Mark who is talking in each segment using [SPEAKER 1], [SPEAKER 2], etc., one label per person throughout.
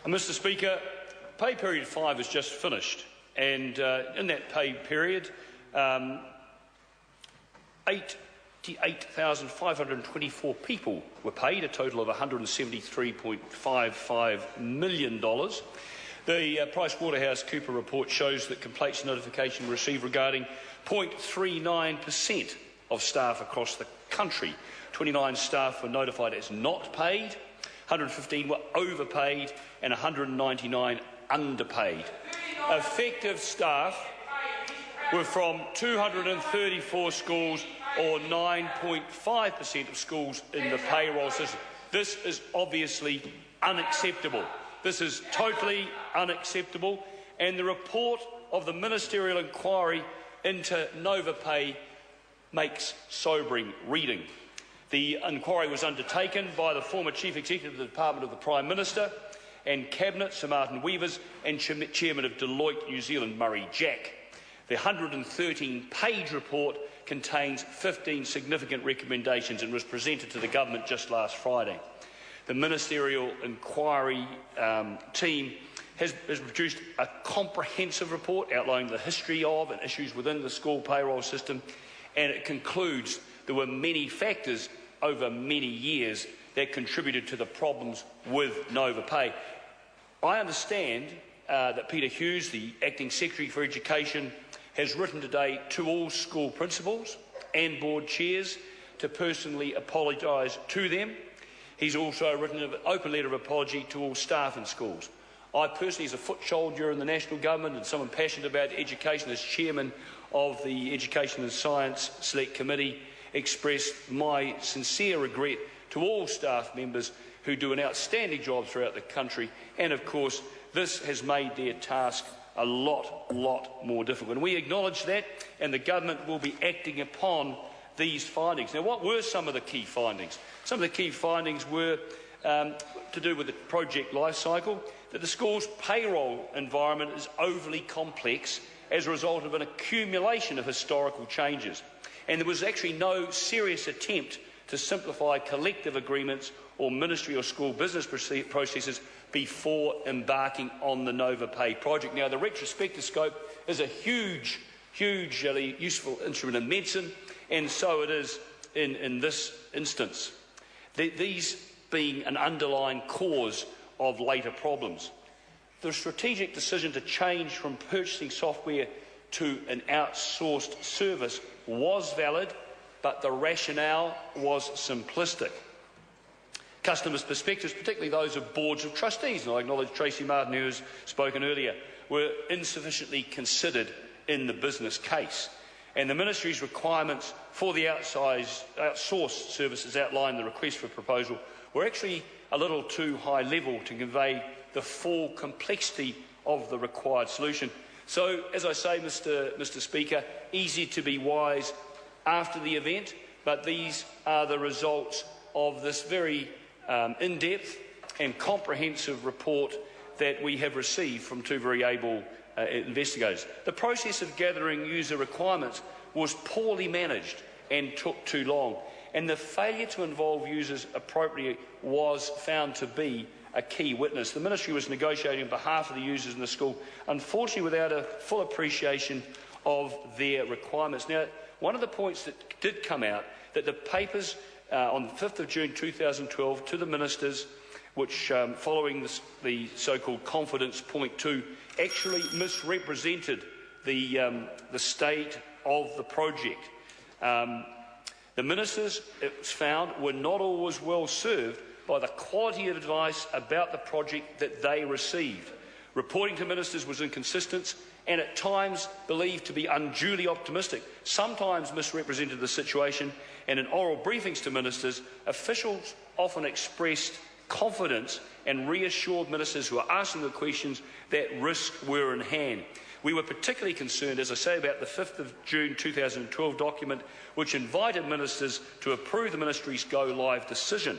[SPEAKER 1] Mr Speaker, pay period 5 has just finished, and in that pay period, 88,524 people were paid, a total of $173.55 million. The PricewaterhouseCoopers report shows that complaints notification received regarding 0.39% of staff across the country. 29 staff were notified as not paid, 115 were overpaid, and 199 underpaid. Effective staff were from 234 schools, or 9.5% of schools in the payroll system. This is obviously unacceptable. This is totally unacceptable, and the report of the ministerial inquiry into Novopay makes sobering reading. The inquiry was undertaken by the former Chief Executive of the Department of the Prime Minister and Cabinet, Sir Martin Weavers, and Chairman of Deloitte New Zealand, Murray Jack. The 113-page report contains 15 significant recommendations and was presented to the government just last Friday. The ministerial inquiry team has produced a comprehensive report outlining the history of and issues within the school payroll system, and it concludes there were many factors over many years that contributed to the problems with Novopay. I understand that Peter Hughes, the Acting Secretary for Education, has written today to all school principals and board chairs to personally apologise to them. He's also written an open letter of apology to all staff in schools. I personally, as a foot soldier in the national government and someone passionate about education, as chairman of the Education and Science Select Committee, express my sincere regret to all staff members who do an outstanding job throughout the country, and of course this has made their task a lot more difficult. And we acknowledge that, and the government will be acting upon these findings. Now, what were some of the key findings? Some of the key findings were to do with the project life cycle, that the school's payroll environment is overly complex as a result of an accumulation of historical changes, and there was actually no serious attempt to simplify collective agreements or ministry or school business processes before embarking on the Novopay project. Now, the retrospective scope is a hugely useful instrument in medicine, and so it is in this instance. These being an underlying cause of later problems. The strategic decision to change from purchasing software to an outsourced service was valid, but the rationale was simplistic. Customers' perspectives, particularly those of boards of trustees, and I acknowledge Tracy Martin, who has spoken earlier, were insufficiently considered in the business case. And the Ministry's requirements for the outsourced services outlined in the request for proposal were actually a little too high level to convey the full complexity of the required solution. So, as I say, Mr. Speaker, easy to be wise after the event, but these are the results of this very in-depth and comprehensive report that we have received from two very able investigators. The process of gathering user requirements was poorly managed and took too long, and the failure to involve users appropriately was found to be a key witness. The Ministry was negotiating on behalf of the users in the school, unfortunately without a full appreciation of their requirements. Now, one of the points that did come out, that the papers on the 5th of June 2012 to the ministers, which following the so-called confidence point 2, actually misrepresented the state of the project. The ministers, it was found, were not always well served by the quality of advice about the project that they received. Reporting to ministers was inconsistent and at times believed to be unduly optimistic, sometimes misrepresented the situation, and in oral briefings to ministers, officials often expressed confidence and reassured ministers who were asking the questions that risks were in hand. We were particularly concerned, as I say, about the 5th of June 2012 document, which invited ministers to approve the Ministry's go-live decision.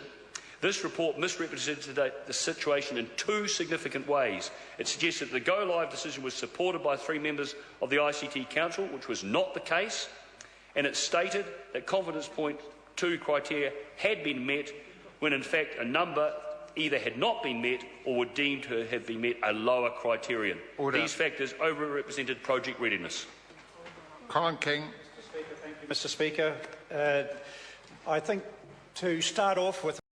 [SPEAKER 1] This report misrepresented the situation in two significant ways. It suggested that the go-live decision was supported by 3 members of the ICT Council, which was not the case, and it stated that confidence point 2 criteria had been met when in fact a number either had not been met or were deemed to have been met a lower criterion.
[SPEAKER 2] Order.
[SPEAKER 1] These factors overrepresented project readiness.
[SPEAKER 2] Colin King.
[SPEAKER 3] Mr. Speaker, I think to start off with